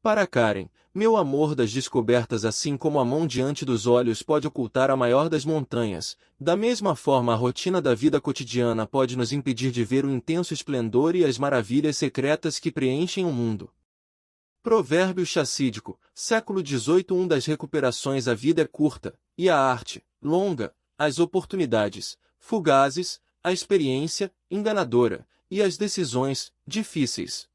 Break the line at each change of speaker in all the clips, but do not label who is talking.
Para Karen, meu amor das descobertas, assim como a mão diante dos olhos pode ocultar a maior das montanhas, da mesma forma a rotina da vida cotidiana pode nos impedir de ver o intenso esplendor e as maravilhas secretas que preenchem o mundo. Provérbio chassidíco, século XVIII. Das recuperações, a vida é curta, e a arte, longa, as oportunidades, fugazes, a experiência, enganadora, e as decisões, difíceis.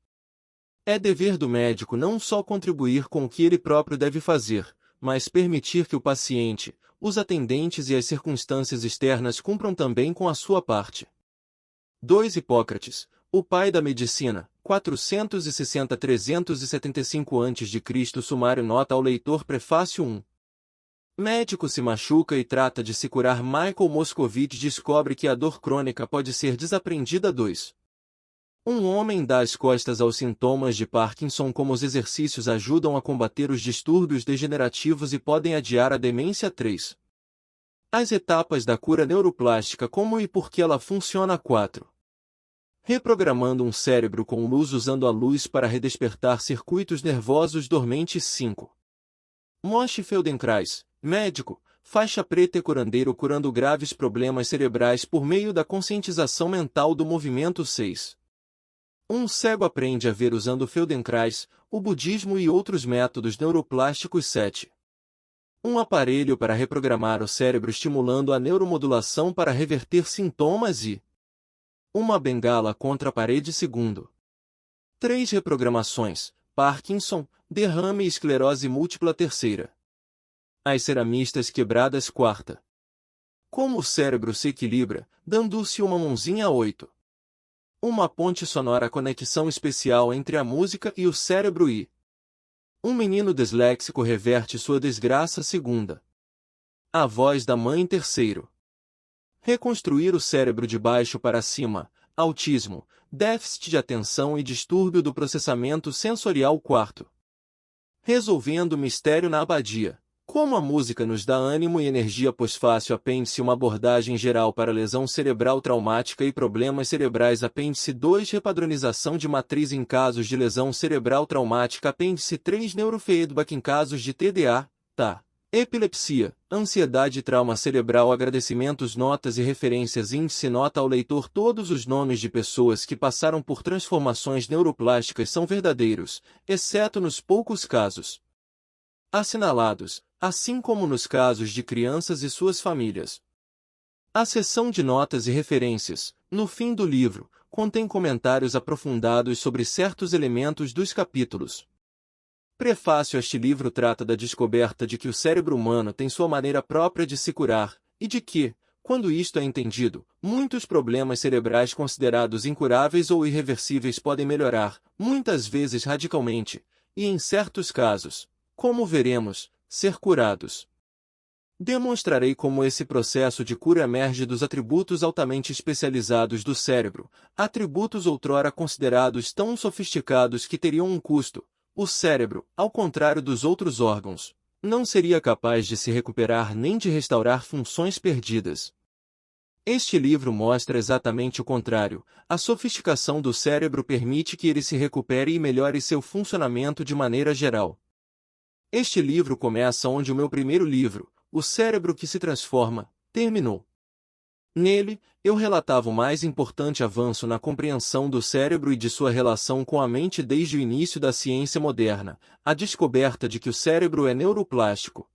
É dever do médico não só contribuir com o que ele próprio deve fazer, mas permitir que o paciente, os atendentes e as circunstâncias externas cumpram também com a sua parte. 2 Hipócrates, o pai da medicina, 460-375 a.C. Sumário. Nota ao leitor. Prefácio 1. Médico se machuca e trata de se curar. Michael Moscovitch descobre que a dor crônica pode ser desaprendida. 2. Um homem dá as costas aos sintomas de Parkinson. Como os exercícios ajudam a combater os distúrbios degenerativos e podem adiar a demência. 3. As etapas da cura neuroplástica. Como e por que ela funciona. 4. Reprogramando um cérebro com luz, usando a luz para redespertar circuitos nervosos dormentes. 5. Moshe Feldenkrais, médico, faixa preta e curandeiro, curando graves problemas cerebrais por meio da conscientização mental do movimento. 6. Um cego aprende a ver usando Feldenkrais, o budismo e outros métodos neuroplásticos. 7. Um aparelho para reprogramar o cérebro estimulando a neuromodulação para reverter sintomas e uma bengala contra a parede. 2. 3 reprogramações, Parkinson, derrame e esclerose múltipla. 3. As ceramistas quebradas. 4. Como o cérebro se equilibra, dando-se uma mãozinha. 8. Uma ponte sonora, conexão especial entre a música e o cérebro e um menino disléxico reverte sua desgraça. 2. A voz da mãe. 3. Reconstruir o cérebro de baixo para cima, autismo, déficit de atenção e distúrbio do processamento sensorial. 4. Resolvendo o mistério na abadia. Como a música nos dá ânimo e energia. Pós-fácil. Apêndice. Uma abordagem geral para lesão cerebral traumática e problemas cerebrais. Apêndice 2. Repadronização de matriz em casos de lesão cerebral traumática. Apêndice 3. Neurofeedback em casos de TDA, TA, epilepsia, ansiedade e trauma cerebral. Agradecimentos, notas e referências. Índice. Nota ao leitor. Todos os nomes de pessoas que passaram por transformações neuroplásticas são verdadeiros, exceto nos poucos casos assinalados, assim como nos casos de crianças e suas famílias. A seção de notas e referências, no fim do livro, contém comentários aprofundados sobre certos elementos dos capítulos. Prefácio. Este livro trata da descoberta de que o cérebro humano tem sua maneira própria de se curar, e de que, quando isto é entendido, muitos problemas cerebrais considerados incuráveis ou irreversíveis podem melhorar, muitas vezes radicalmente, e em certos casos, como veremos, ser curados. Demonstrarei como esse processo de cura emerge dos atributos altamente especializados do cérebro, atributos outrora considerados tão sofisticados que teriam um custo. O cérebro, ao contrário dos outros órgãos, não seria capaz de se recuperar nem de restaurar funções perdidas. Este livro mostra exatamente o contrário. A sofisticação do cérebro permite que ele se recupere e melhore seu funcionamento de maneira geral. Este livro começa onde o meu primeiro livro, O Cérebro que se Transforma, terminou. Nele, eu relatava o mais importante avanço na compreensão do cérebro e de sua relação com a mente desde o início da ciência moderna, a descoberta de que o cérebro é neuroplástico.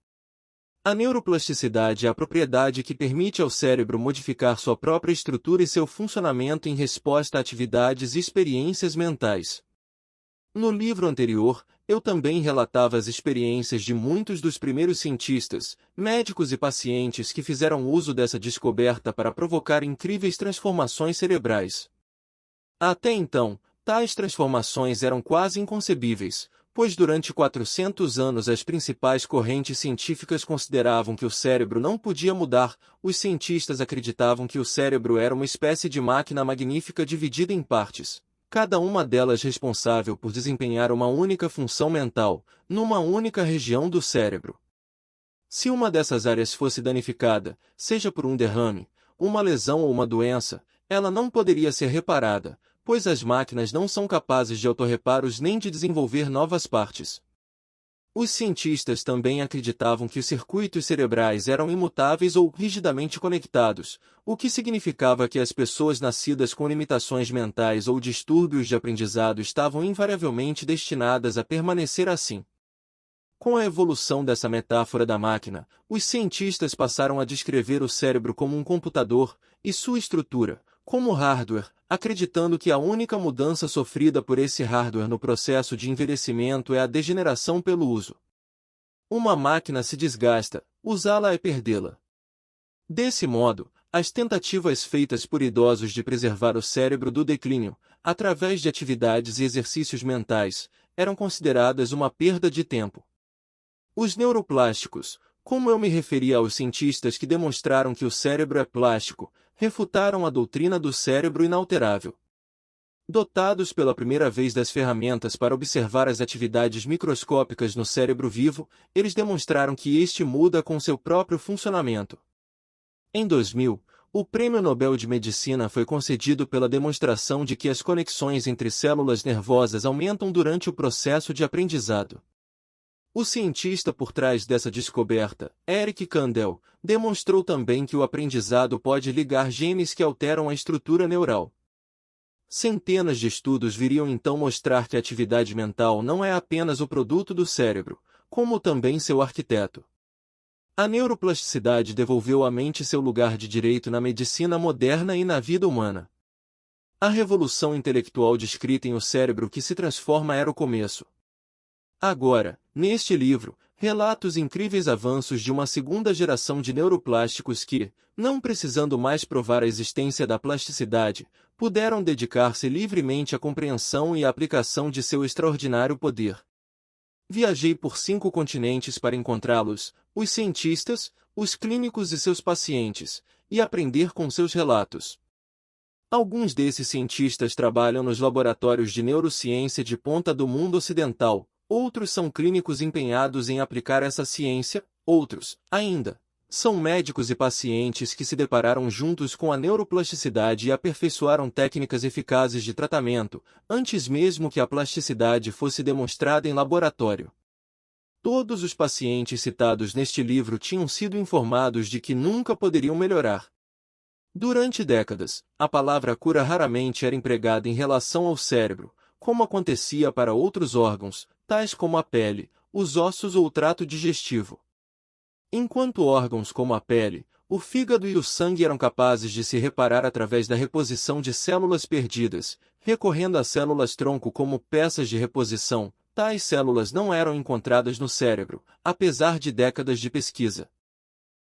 A neuroplasticidade é a propriedade que permite ao cérebro modificar sua própria estrutura e seu funcionamento em resposta a atividades e experiências mentais. No livro anterior, eu também relatava as experiências de muitos dos primeiros cientistas, médicos e pacientes que fizeram uso dessa descoberta para provocar incríveis transformações cerebrais. Até então, tais transformações eram quase inconcebíveis, pois durante 400 anos as principais correntes científicas consideravam que o cérebro não podia mudar. Os cientistas acreditavam que o cérebro era uma espécie de máquina magnífica dividida em partes, cada uma delas responsável por desempenhar uma única função mental, numa única região do cérebro. Se uma dessas áreas fosse danificada, seja por um derrame, uma lesão ou uma doença, ela não poderia ser reparada, pois as máquinas não são capazes de autorreparos nem de desenvolver novas partes. Os cientistas também acreditavam que os circuitos cerebrais eram imutáveis ou rigidamente conectados, o que significava que as pessoas nascidas com limitações mentais ou distúrbios de aprendizado estavam invariavelmente destinadas a permanecer assim. Com a evolução dessa metáfora da máquina, os cientistas passaram a descrever o cérebro como um computador, e sua estrutura, como hardware, acreditando que a única mudança sofrida por esse hardware no processo de envelhecimento é a degeneração pelo uso. Uma máquina se desgasta, usá-la é perdê-la. Desse modo, as tentativas feitas por idosos de preservar o cérebro do declínio, através de atividades e exercícios mentais, eram consideradas uma perda de tempo. Os neuroplásticos, como eu me referi aos cientistas que demonstraram que o cérebro é plástico, refutaram a doutrina do cérebro inalterável. Dotados pela primeira vez das ferramentas para observar as atividades microscópicas no cérebro vivo, eles demonstraram que este muda com seu próprio funcionamento. Em 2000, o Prêmio Nobel de Medicina foi concedido pela demonstração de que as conexões entre células nervosas aumentam durante o processo de aprendizado. O cientista por trás dessa descoberta, Eric Kandel, demonstrou também que o aprendizado pode ligar genes que alteram a estrutura neural. Centenas de estudos viriam então mostrar que a atividade mental não é apenas o produto do cérebro, como também seu arquiteto. A neuroplasticidade devolveu à mente seu lugar de direito na medicina moderna e na vida humana. A revolução intelectual descrita em O Cérebro que se Transforma era o começo. Agora, neste livro, relata os incríveis avanços de uma segunda geração de neuroplásticos que, não precisando mais provar a existência da plasticidade, puderam dedicar-se livremente à compreensão e à aplicação de seu extraordinário poder. Viajei por 5 continentes para encontrá-los, os cientistas, os clínicos e seus pacientes, e aprender com seus relatos. Alguns desses cientistas trabalham nos laboratórios de neurociência de ponta do mundo ocidental, outros são clínicos empenhados em aplicar essa ciência, outros, ainda, são médicos e pacientes que se depararam juntos com a neuroplasticidade e aperfeiçoaram técnicas eficazes de tratamento, antes mesmo que a plasticidade fosse demonstrada em laboratório. Todos os pacientes citados neste livro tinham sido informados de que nunca poderiam melhorar. Durante décadas, a palavra cura raramente era empregada em relação ao cérebro, como acontecia para outros órgãos, tais como a pele, os ossos ou o trato digestivo. Enquanto órgãos como a pele, o fígado e o sangue eram capazes de se reparar através da reposição de células perdidas, recorrendo a células-tronco como peças de reposição, tais células não eram encontradas no cérebro, apesar de décadas de pesquisa.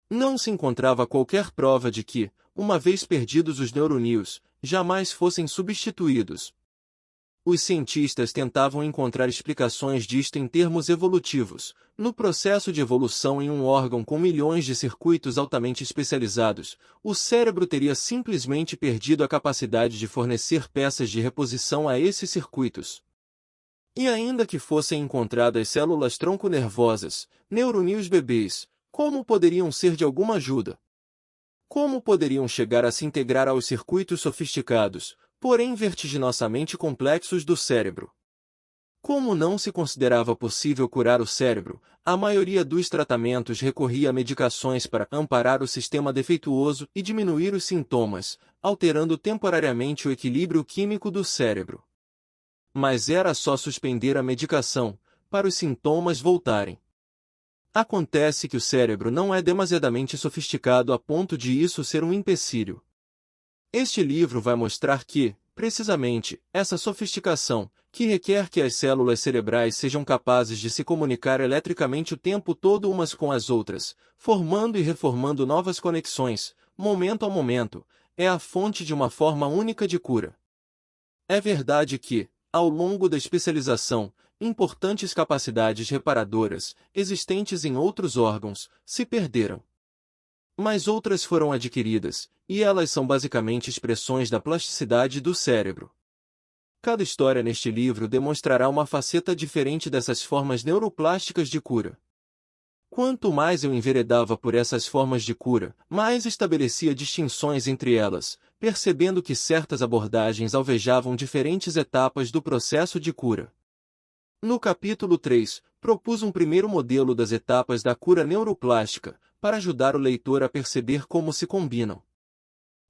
Não se encontrava qualquer prova de que, uma vez perdidos os neuroníons, jamais fossem substituídos. Os cientistas tentavam encontrar explicações disto em termos evolutivos. No processo de evolução em um órgão com milhões de circuitos altamente especializados, o cérebro teria simplesmente perdido a capacidade de fornecer peças de reposição a esses circuitos. E ainda que fossem encontradas células-tronco nervosas, neuroníons bebês, como poderiam ser de alguma ajuda? Como poderiam chegar a se integrar aos circuitos sofisticados, porém vertiginosamente complexos do cérebro? Como não se considerava possível curar o cérebro, a maioria dos tratamentos recorria a medicações para amparar o sistema defeituoso e diminuir os sintomas, alterando temporariamente o equilíbrio químico do cérebro. Mas era só suspender a medicação, para os sintomas voltarem. Acontece que o cérebro não é demasiadamente sofisticado a ponto de isso ser um empecilho. Este livro vai mostrar que, precisamente, essa sofisticação, que requer que as células cerebrais sejam capazes de se comunicar eletricamente o tempo todo umas com as outras, formando e reformando novas conexões, momento a momento, é a fonte de uma forma única de cura. É verdade que, ao longo da especialização, importantes capacidades reparadoras, existentes em outros órgãos, se perderam. Mas outras foram adquiridas, e elas são basicamente expressões da plasticidade do cérebro. Cada história neste livro demonstrará uma faceta diferente dessas formas neuroplásticas de cura. Quanto mais eu enveredava por essas formas de cura, mais estabelecia distinções entre elas, percebendo que certas abordagens alvejavam diferentes etapas do processo de cura. No capítulo 3, propus um primeiro modelo das etapas da cura neuroplástica, para ajudar o leitor a perceber como se combinam.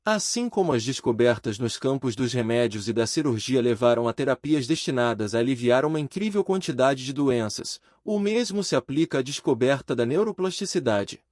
Assim como as descobertas nos campos dos remédios e da cirurgia levaram a terapias destinadas a aliviar uma incrível quantidade de doenças, o mesmo se aplica à descoberta da neuroplasticidade.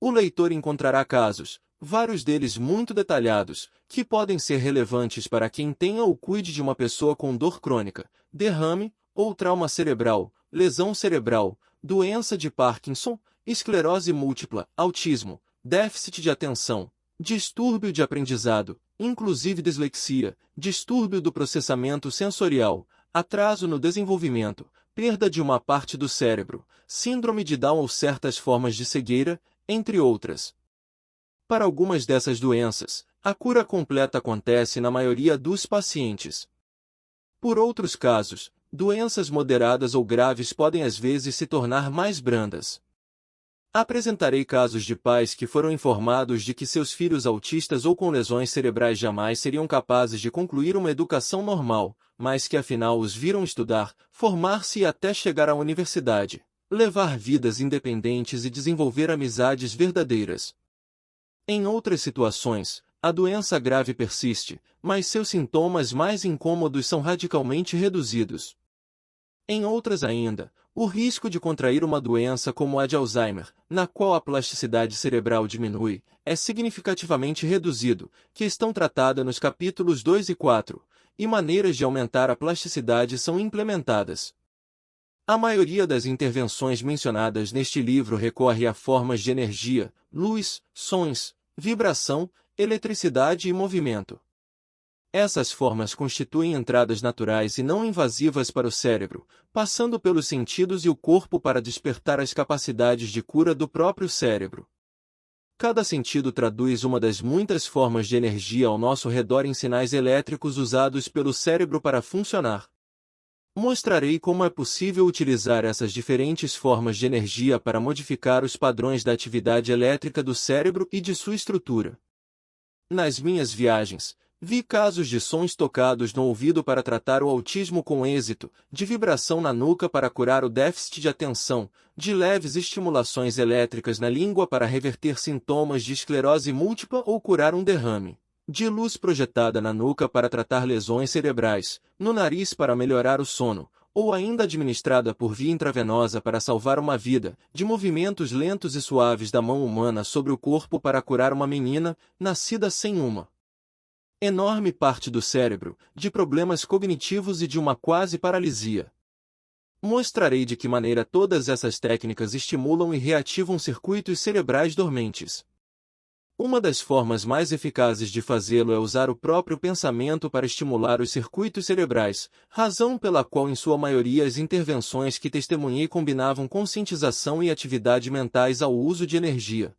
O leitor encontrará casos, vários deles muito detalhados, que podem ser relevantes para quem tenha ou cuide de uma pessoa com dor crônica, derrame, ou trauma cerebral, lesão cerebral, doença de Parkinson, esclerose múltipla, autismo, déficit de atenção, distúrbio de aprendizado, inclusive dislexia, distúrbio do processamento sensorial, atraso no desenvolvimento, perda de uma parte do cérebro, síndrome de Down ou certas formas de cegueira, entre outras. Para algumas dessas doenças, a cura completa acontece na maioria dos pacientes. Por outros casos, doenças moderadas ou graves podem às vezes se tornar mais brandas. Apresentarei casos de pais que foram informados de que seus filhos autistas ou com lesões cerebrais jamais seriam capazes de concluir uma educação normal, mas que afinal os viram estudar, formar-se e até chegar à universidade, levar vidas independentes e desenvolver amizades verdadeiras. Em outras situações, a doença grave persiste, mas seus sintomas mais incômodos são radicalmente reduzidos. Em outras ainda, o risco de contrair uma doença como a de Alzheimer, na qual a plasticidade cerebral diminui, é significativamente reduzido, que estão tratadas nos capítulos 2 e 4, e maneiras de aumentar a plasticidade são implementadas. A maioria das intervenções mencionadas neste livro recorre a formas de energia, luz, sons, vibração, eletricidade e movimento. Essas formas constituem entradas naturais e não invasivas para o cérebro, passando pelos sentidos e o corpo para despertar as capacidades de cura do próprio cérebro. Cada sentido traduz uma das muitas formas de energia ao nosso redor em sinais elétricos usados pelo cérebro para funcionar. Mostrarei como é possível utilizar essas diferentes formas de energia para modificar os padrões da atividade elétrica do cérebro e de sua estrutura. Nas minhas viagens, vi casos de sons tocados no ouvido para tratar o autismo com êxito, de vibração na nuca para curar o déficit de atenção, de leves estimulações elétricas na língua para reverter sintomas de esclerose múltipla ou curar um derrame, de luz projetada na nuca para tratar lesões cerebrais, no nariz para melhorar o sono, ou ainda administrada por via intravenosa para salvar uma vida, de movimentos lentos e suaves da mão humana sobre o corpo para curar uma menina, nascida sem uma enorme parte do cérebro, de problemas cognitivos e de uma quase paralisia. Mostrarei de que maneira todas essas técnicas estimulam e reativam circuitos cerebrais dormentes. Uma das formas mais eficazes de fazê-lo é usar o próprio pensamento para estimular os circuitos cerebrais, razão pela qual em sua maioria as intervenções que testemunhei combinavam conscientização e atividade mentais ao uso de energia.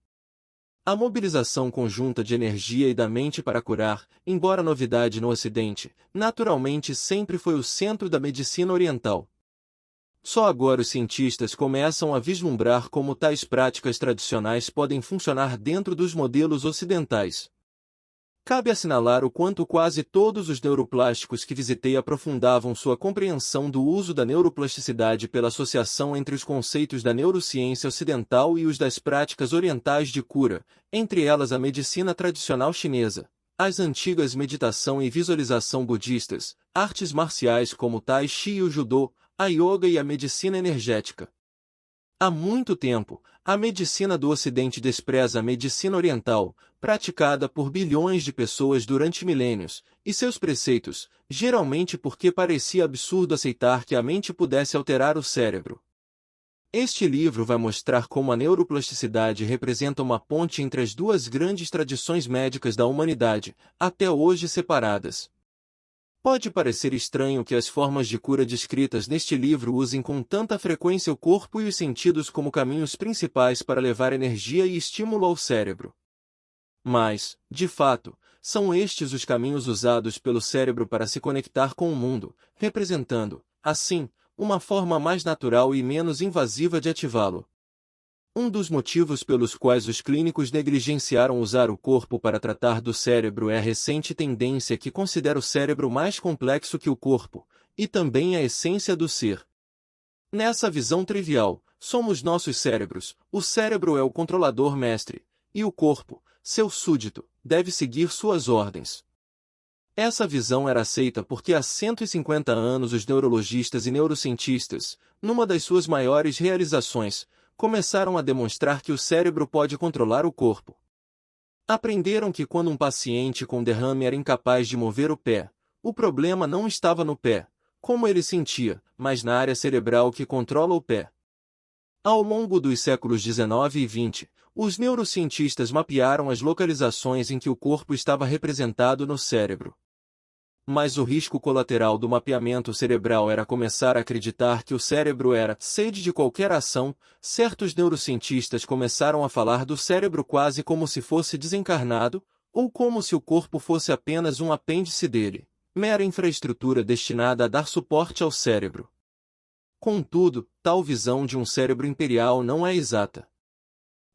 A mobilização conjunta de energia e da mente para curar, embora novidade no Ocidente, naturalmente sempre foi o centro da medicina oriental. Só agora os cientistas começam a vislumbrar como tais práticas tradicionais podem funcionar dentro dos modelos ocidentais. Cabe assinalar o quanto quase todos os neuroplásticos que visitei aprofundavam sua compreensão do uso da neuroplasticidade pela associação entre os conceitos da neurociência ocidental e os das práticas orientais de cura, entre elas a medicina tradicional chinesa, as antigas meditação e visualização budistas, artes marciais como o Tai Chi e o Judô, a yoga e a medicina energética. Há muito tempo, a medicina do Ocidente despreza a medicina oriental, praticada por bilhões de pessoas durante milênios, e seus preceitos, geralmente porque parecia absurdo aceitar que a mente pudesse alterar o cérebro. Este livro vai mostrar como a neuroplasticidade representa uma ponte entre as duas grandes tradições médicas da humanidade, até hoje separadas. Pode parecer estranho que as formas de cura descritas neste livro usem com tanta frequência o corpo e os sentidos como caminhos principais para levar energia e estímulo ao cérebro. Mas, de fato, são estes os caminhos usados pelo cérebro para se conectar com o mundo, representando, assim, uma forma mais natural e menos invasiva de ativá-lo. Um dos motivos pelos quais os clínicos negligenciaram usar o corpo para tratar do cérebro é a recente tendência que considera o cérebro mais complexo que o corpo, e também a essência do ser. Nessa visão trivial, somos nossos cérebros, o cérebro é o controlador mestre, e o corpo, seu súdito, deve seguir suas ordens. Essa visão era aceita porque há 150 anos os neurologistas e neurocientistas, numa das suas maiores realizações, começaram a demonstrar que o cérebro pode controlar o corpo. Aprenderam que quando um paciente com derrame era incapaz de mover o pé, o problema não estava no pé, como ele sentia, mas na área cerebral que controla o pé. Ao longo dos séculos XIX e XX, os neurocientistas mapearam as localizações em que o corpo estava representado no cérebro. Mas o risco colateral do mapeamento cerebral era começar a acreditar que o cérebro era sede de qualquer ação. Certos neurocientistas começaram a falar do cérebro quase como se fosse desencarnado, ou como se o corpo fosse apenas um apêndice dele, mera infraestrutura destinada a dar suporte ao cérebro. Contudo, tal visão de um cérebro imperial não é exata.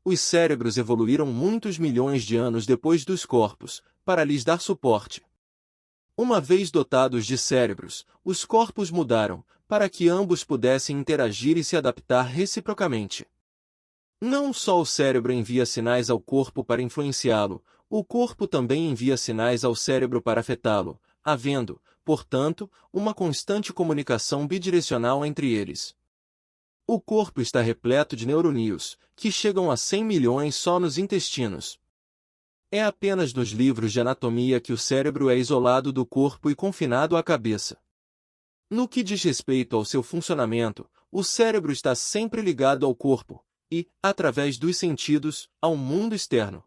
Os cérebros evoluíram muitos milhões de anos depois dos corpos, para lhes dar suporte. Uma vez dotados de cérebros, os corpos mudaram, para que ambos pudessem interagir e se adaptar reciprocamente. Não só o cérebro envia sinais ao corpo para influenciá-lo, o corpo também envia sinais ao cérebro para afetá-lo, havendo, portanto, uma constante comunicação bidirecional entre eles. O corpo está repleto de neurônios, que chegam a 100 milhões só nos intestinos. É apenas nos livros de anatomia que o cérebro é isolado do corpo e confinado à cabeça. No que diz respeito ao seu funcionamento, o cérebro está sempre ligado ao corpo e, através dos sentidos, ao mundo externo.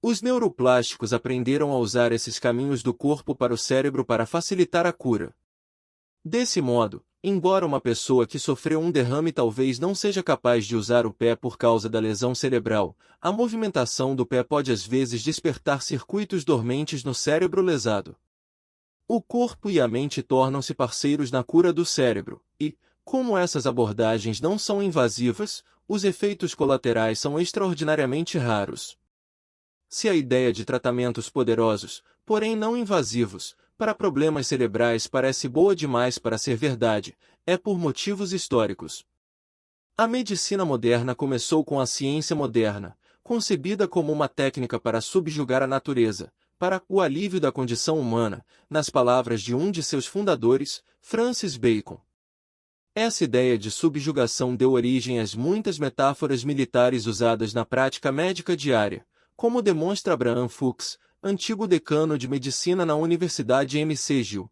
Os neuroplásticos aprenderam a usar esses caminhos do corpo para o cérebro para facilitar a cura. Desse modo, embora uma pessoa que sofreu um derrame talvez não seja capaz de usar o pé por causa da lesão cerebral, a movimentação do pé pode às vezes despertar circuitos dormentes no cérebro lesado. O corpo e a mente tornam-se parceiros na cura do cérebro, e, como essas abordagens não são invasivas, os efeitos colaterais são extraordinariamente raros. Se a ideia de tratamentos poderosos, porém não invasivos, para problemas cerebrais parece boa demais para ser verdade, é por motivos históricos. A medicina moderna começou com a ciência moderna, concebida como uma técnica para subjugar a natureza, para o alívio da condição humana, nas palavras de um de seus fundadores, Francis Bacon. Essa ideia de subjugação deu origem às muitas metáforas militares usadas na prática médica diária, como demonstra Abraham Fuchs, antigo decano de medicina na Universidade McGill.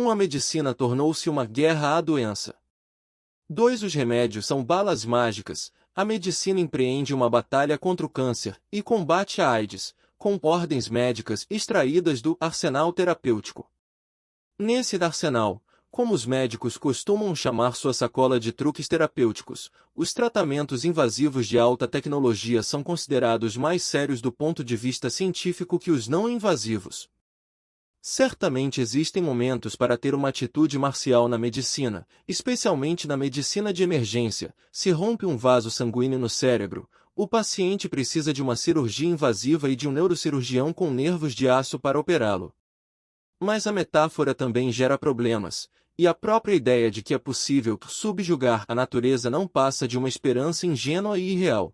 A medicina tornou-se uma guerra à doença. 2. Os remédios são balas mágicas. A medicina empreende uma batalha contra o câncer e combate a AIDS, com ordens médicas extraídas do arsenal terapêutico. Nesse arsenal, como os médicos costumam chamar sua sacola de truques terapêuticos, os tratamentos invasivos de alta tecnologia são considerados mais sérios do ponto de vista científico que os não invasivos. Certamente existem momentos para ter uma atitude marcial na medicina, especialmente na medicina de emergência. Se rompe um vaso sanguíneo no cérebro, o paciente precisa de uma cirurgia invasiva e de um neurocirurgião com nervos de aço para operá-lo. Mas a metáfora também gera problemas, e a própria ideia de que é possível subjugar a natureza não passa de uma esperança ingênua e irreal.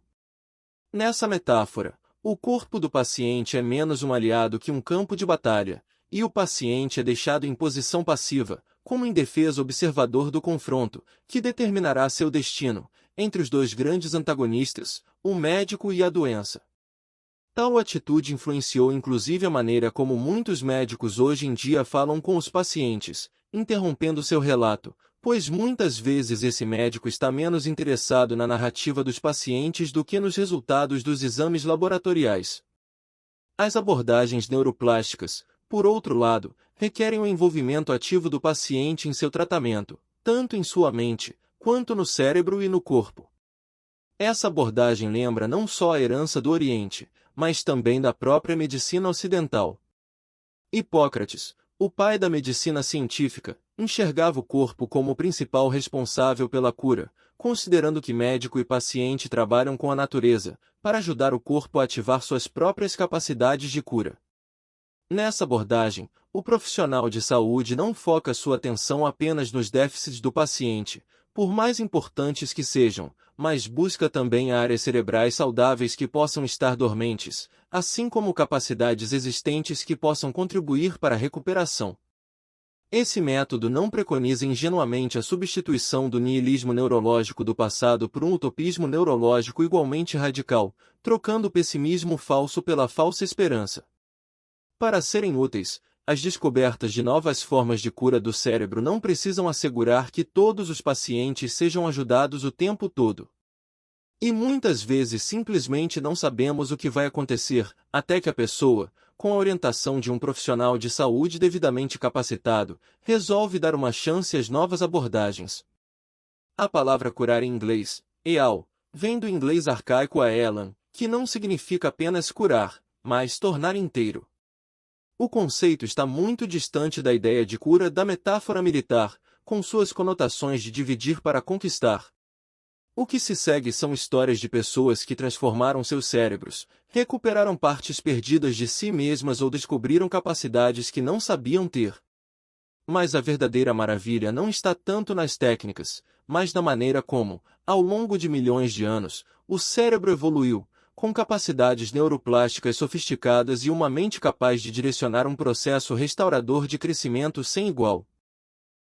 Nessa metáfora, o corpo do paciente é menos um aliado que um campo de batalha, e o paciente é deixado em posição passiva, como indefeso observador do confronto, que determinará seu destino, entre os dois grandes antagonistas, o médico e a doença. Tal atitude influenciou inclusive a maneira como muitos médicos hoje em dia falam com os pacientes, interrompendo seu relato, pois muitas vezes esse médico está menos interessado na narrativa dos pacientes do que nos resultados dos exames laboratoriais. As abordagens neuroplásticas, por outro lado, requerem o envolvimento ativo do paciente em seu tratamento, tanto em sua mente, quanto no cérebro e no corpo. Essa abordagem lembra não só a herança do Oriente, mas também da própria medicina ocidental. Hipócrates, o pai da medicina científica, enxergava o corpo como o principal responsável pela cura, considerando que médico e paciente trabalham com a natureza, para ajudar o corpo a ativar suas próprias capacidades de cura. Nessa abordagem, o profissional de saúde não foca sua atenção apenas nos déficits do paciente, por mais importantes que sejam, mas busca também áreas cerebrais saudáveis que possam estar dormentes, assim como capacidades existentes que possam contribuir para a recuperação. Esse método não preconiza ingenuamente a substituição do niilismo neurológico do passado por um utopismo neurológico igualmente radical, trocando o pessimismo falso pela falsa esperança. Para serem úteis, as descobertas de novas formas de cura do cérebro não precisam assegurar que todos os pacientes sejam ajudados o tempo todo. E muitas vezes simplesmente não sabemos o que vai acontecer, até que a pessoa, com a orientação de um profissional de saúde devidamente capacitado, resolve dar uma chance às novas abordagens. A palavra curar em inglês, eal, vem do inglês arcaico aelan, que não significa apenas curar, mas tornar inteiro. O conceito está muito distante da ideia de cura da metáfora militar, com suas conotações de dividir para conquistar. O que se segue são histórias de pessoas que transformaram seus cérebros, recuperaram partes perdidas de si mesmas ou descobriram capacidades que não sabiam ter. Mas a verdadeira maravilha não está tanto nas técnicas, mas na maneira como, ao longo de milhões de anos, o cérebro evoluiu, com capacidades neuroplásticas sofisticadas e uma mente capaz de direcionar um processo restaurador de crescimento sem igual.